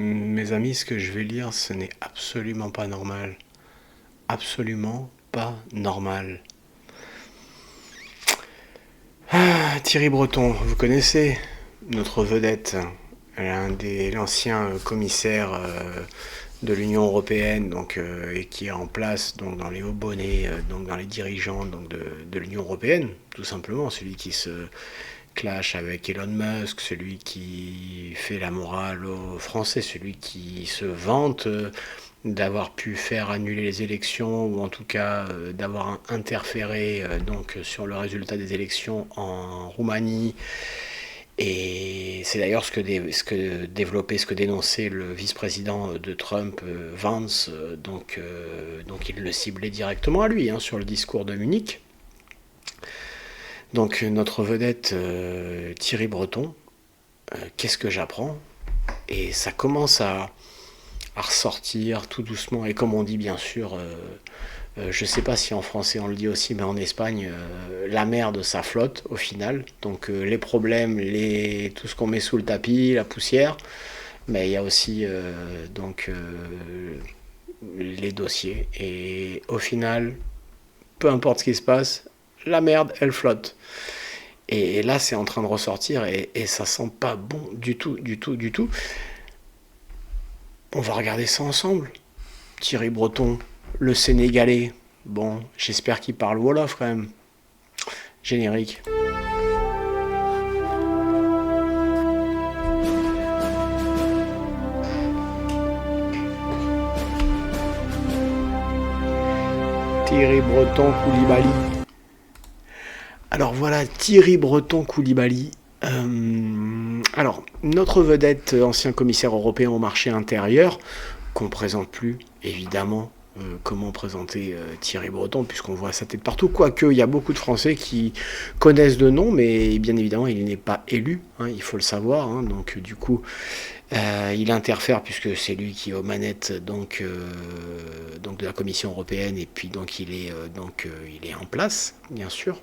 Mes amis, ce que je vais lire, ce n'est absolument pas normal. Absolument pas normal. Thierry Breton, vous connaissez notre vedette, l'ancien commissaire de l'Union européenne, et qui est en place donc dans les hauts bonnets, donc dans les dirigeants de l'Union européenne, tout simplement, celui qui se clash avec Elon Musk, celui qui fait la morale aux Français, celui qui se vante d'avoir pu faire annuler les élections ou en tout cas d'avoir interféré sur le résultat des élections en Roumanie. Et c'est d'ailleurs ce que dénonçait le vice-président de Trump, Vance, donc il le ciblait directement à lui sur le discours de Munich. Donc notre vedette Thierry Breton, qu'est-ce que j'apprends? Et ça commence à ressortir tout doucement, et comme on dit bien sûr, je sais pas si en français on le dit aussi, mais en Espagne, la merde ça flotte au final. Donc les problèmes, tout ce qu'on met sous le tapis, la poussière, mais il y a aussi les dossiers. Et au final, peu importe ce qui se passe, la merde elle flotte. Et là c'est en train de ressortir et ça sent pas bon du tout, du tout, du tout. On va regarder ça ensemble. Thierry Breton, le Sénégalais. Bon, j'espère qu'il parle Wolof quand même. Générique. Thierry Breton Koulibaly. Alors voilà, Thierry Breton Koulibaly. Alors, notre vedette, ancien commissaire européen au marché intérieur, qu'on ne présente plus, évidemment. Comment présenter Thierry Breton, puisqu'on voit sa tête partout. Quoique, il y a beaucoup de Français qui connaissent de nom, mais bien évidemment, il n'est pas élu, il faut le savoir. Donc, du coup, il interfère, puisque c'est lui qui est aux manettes de la Commission européenne, et puis donc il est en place, bien sûr.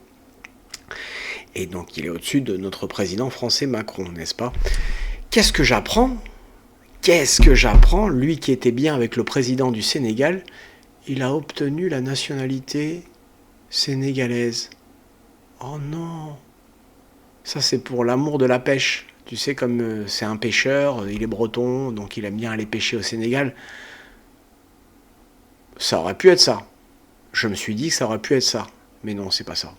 Et donc il est au-dessus de notre président français Macron, n'est-ce pas? Qu'est-ce que j'apprends? Lui qui était bien avec le président du Sénégal, il a obtenu la nationalité sénégalaise. Oh non! Ça c'est pour l'amour de la pêche. Tu sais, comme c'est un pêcheur, il est breton, donc il aime bien aller pêcher au Sénégal. Ça aurait pu être ça. Je me suis dit que ça aurait pu être ça. Mais non, c'est pas ça.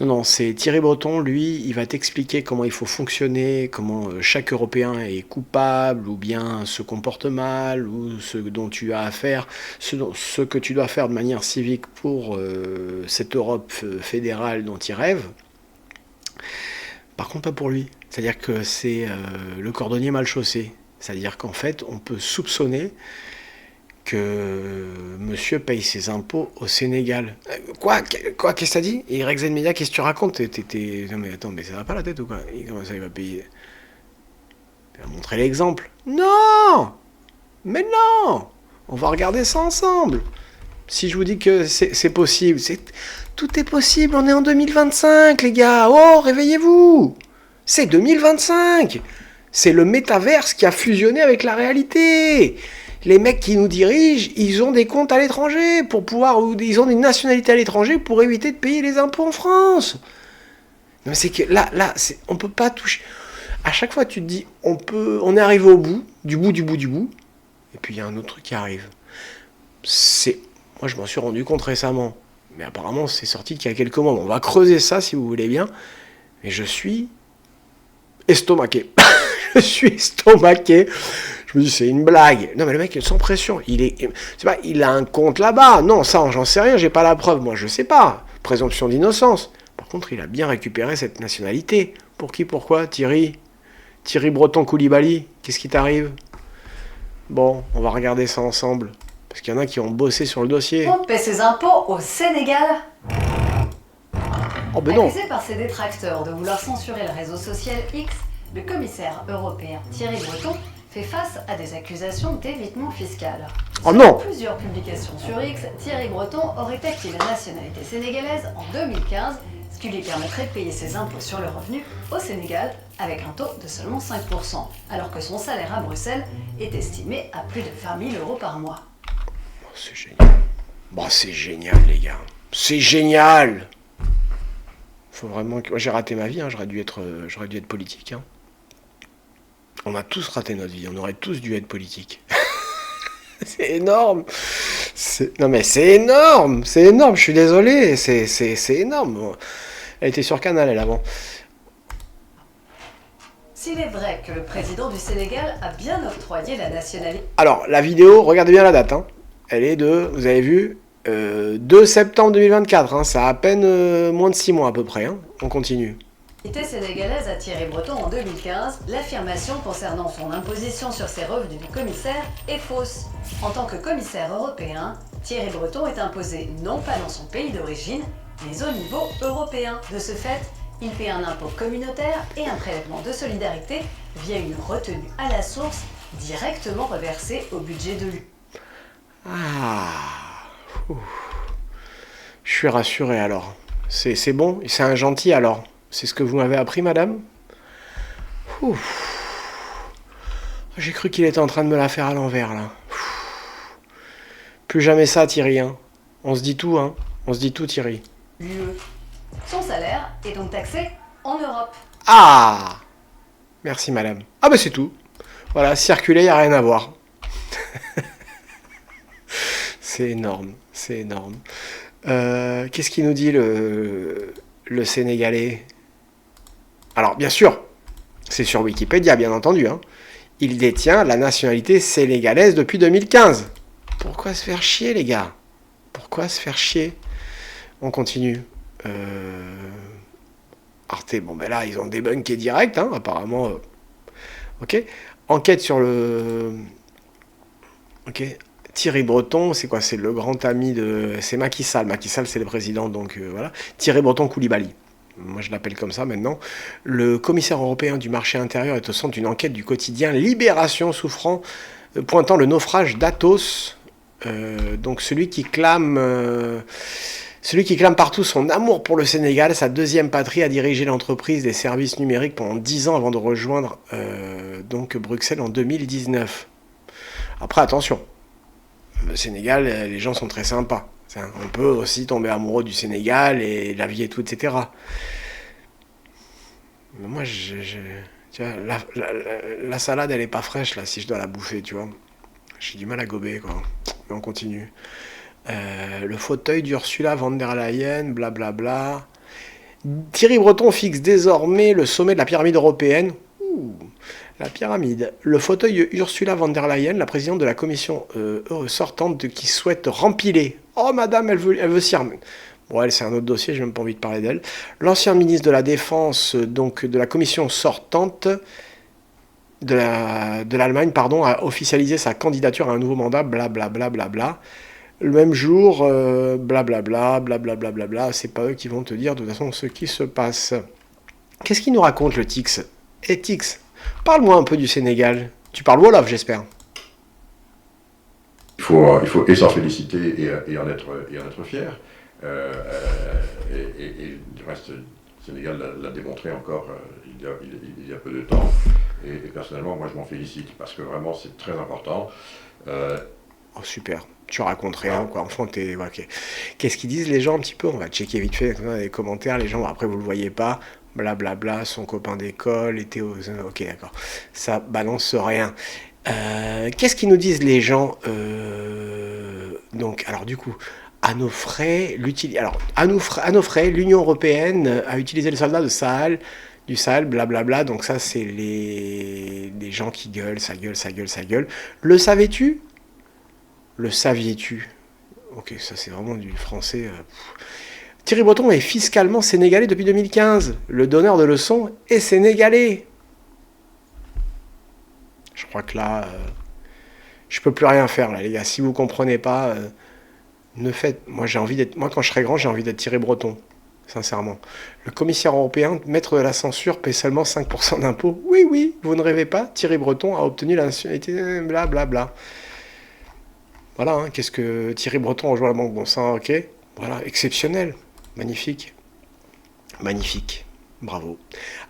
Non, c'est Thierry Breton, lui, il va t'expliquer comment il faut fonctionner, comment chaque Européen est coupable, ou bien se comporte mal, ou ce dont tu as à faire, ce que tu dois faire de manière civique pour cette Europe fédérale dont il rêve. Par contre, pas pour lui. C'est-à-dire que c'est le cordonnier mal chaussé. C'est-à-dire qu'en fait, on peut soupçonner que monsieur paye ses impôts au Sénégal. Quoi? Qu'est-ce que t'as dit? Et Rexen Media, qu'est-ce que tu racontes? Non mais attends, mais ça va pas la tête ou quoi? Comment ça il va payer? Il va montrer l'exemple. Non! Mais non! On va regarder ça ensemble. Si je vous dis que c'est possible, tout est possible, on est en 2025 les gars. Oh, réveillez-vous! C'est 2025! C'est le métaverse qui a fusionné avec la réalité. Les mecs qui nous dirigent, ils ont des comptes à l'étranger ils ont des nationalités à l'étranger pour éviter de payer les impôts en France. Non, mais c'est que là, on peut pas toucher. À chaque fois, tu te dis, on est arrivé au bout, du bout, et puis il y a un autre truc qui arrive. Moi, je m'en suis rendu compte récemment, mais apparemment, c'est sorti qu'il y a quelques mois. On va creuser ça si vous voulez bien, mais je suis estomaqué. Je suis estomaqué. Je me dis, c'est une blague. Non, mais le mec est sans pression. Il a un compte là-bas. Non, ça, j'en sais rien, j'ai pas la preuve. Moi, je sais pas. Présomption d'innocence. Par contre, il a bien récupéré cette nationalité. Pour qui, pourquoi, Thierry Breton Koulibaly, qu'est-ce qui t'arrive? Bon, on va regarder ça ensemble. Parce qu'il y en a qui ont bossé sur le dossier. On paie ses impôts au Sénégal. Oh, ben non. Accusé par ses détracteurs de vouloir censurer le réseau social X, le commissaire européen Thierry Breton fait face à des accusations d'évitement fiscal. Oh non! Plusieurs publications sur X, Thierry Breton aurait acquis la nationalité sénégalaise en 2015, ce qui lui permettrait de payer ses impôts sur le revenu au Sénégal avec un taux de seulement 5%, alors que son salaire à Bruxelles est estimé à plus de 20 000 € par mois. Oh, c'est génial. Bon, c'est génial, les gars. C'est génial. Faut vraiment que... Moi, j'ai raté ma vie, hein. J'aurais dû être politique. Hein. On a tous raté notre vie, on aurait tous dû être politique. C'est énorme. Non mais c'est énorme, je suis désolé, c'est énorme. Bon. Elle était sur Canal, elle, avant. S'il est vrai que le président du Sénégal a bien octroyé la nationalité... Alors, la vidéo, regardez bien la date. Hein. Elle est de, vous avez vu, 2 septembre 2024. Hein. Ça a à peine moins de 6 mois à peu près. Hein. On continue. Sénégalaise à Thierry Breton en 2015, l'affirmation concernant son imposition sur ses revenus de commissaire est fausse. En tant que commissaire européen, Thierry Breton est imposé non pas dans son pays d'origine, mais au niveau européen. De ce fait, il paie un impôt communautaire et un prélèvement de solidarité via une retenue à la source directement reversée au budget de l'Union. Ah, je suis rassuré alors. C'est bon, c'est un gentil alors. C'est ce que vous m'avez appris, madame? J'ai cru qu'il était en train de me la faire à l'envers, là. Plus jamais ça, Thierry. Hein. On se dit tout, hein. On se dit tout, Thierry. Son salaire est donc taxé en Europe. Ah! Merci, madame. Ah, bah c'est tout. Voilà, circuler, il n'y a rien à voir. C'est énorme, c'est énorme. Qu'est-ce qu'il nous dit, le Sénégalais? Alors, bien sûr, c'est sur Wikipédia, bien entendu. Hein. Il détient la nationalité sénégalaise depuis 2015. Pourquoi se faire chier, les gars? Pourquoi se faire chier? On continue. Arte, bon, ben là, ils ont débunké direct, hein, apparemment. Ok. Enquête sur le... Ok. Thierry Breton, c'est quoi? C'est le grand ami de... C'est Macky Sall. Macky Sall, c'est le président, donc voilà. Thierry Breton Koulibaly. Moi je l'appelle comme ça maintenant. Le commissaire européen du marché intérieur est au centre d'une enquête du quotidien Libération pointant le naufrage d'Atos. Donc celui qui clame partout son amour pour le Sénégal, sa deuxième patrie, a dirigé l'entreprise des services numériques pendant 10 ans avant de rejoindre donc Bruxelles en 2019. Après attention, le Sénégal, les gens sont très sympas. On peut aussi tomber amoureux du Sénégal et la vie et tout, etc. Mais moi, tu vois, la salade, elle est pas fraîche, là, si je dois la bouffer, tu vois. J'ai du mal à gober, quoi. Mais on continue. Le fauteuil d'Ursula von der Leyen, blablabla. Thierry Breton fixe désormais le sommet de la pyramide européenne. La pyramide. Le fauteuil Ursula von der Leyen, la présidente de la commission sortante qui souhaite rempiler. Oh, madame, elle veut s'y remettre. Bon, elle, c'est un autre dossier, j'ai même pas envie de parler d'elle. L'ancien ministre de la Défense, donc de la commission sortante de l'Allemagne, pardon, a officialisé sa candidature à un nouveau mandat, blablabla. Bla, bla, bla. Le même jour, blablabla, blablabla, c'est pas eux qui vont te dire de toute façon ce qui se passe. Qu'est-ce qu'il nous raconte, le Tix? Eh, Tix, parle-moi un peu du Sénégal. Tu parles Wolof, j'espère. Il faut et s'en féliciter et en être fier. Et du reste, le Sénégal l'a démontré encore il y a peu de temps. Et personnellement, moi, je m'en félicite parce que vraiment, c'est très important. Oh, super. Tu racontes rien, quoi. Enfin, okay. Qu'est-ce qu'ils disent, les gens, un petit peu? On va checker vite fait dans les commentaires. Les gens, après, vous le voyez pas. Blablabla, son copain d'école était aux... Ok, d'accord. Ça balance rien. Qu'est-ce qu'ils nous disent, les gens Donc, alors, du coup... À nos frais, l'Union européenne a utilisé les soldats du Sahel, blablabla. Donc ça, c'est les gens qui gueulent, ça gueule. Le savais-tu? Le saviez-tu? Ok, ça c'est vraiment du français. Thierry Breton est fiscalement sénégalais depuis 2015. Le donneur de leçons est sénégalais. Je crois que là, je peux plus rien faire là, les gars. Si vous comprenez pas... Moi, quand je serai grand, j'ai envie d'être Thierry Breton, sincèrement. Le commissaire européen, maître de la censure, paie seulement 5% d'impôts. Oui, vous ne rêvez pas, Thierry Breton a obtenu la nationalité, blablabla. Voilà, hein, qu'est-ce que Thierry Breton rejoint la Banque Bon Sang, ok. Voilà, exceptionnel, magnifique. Bravo.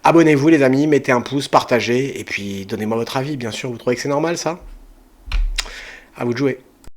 Abonnez-vous les amis, mettez un pouce, partagez, et puis donnez-moi votre avis, bien sûr, vous trouvez que c'est normal ça? À vous de jouer.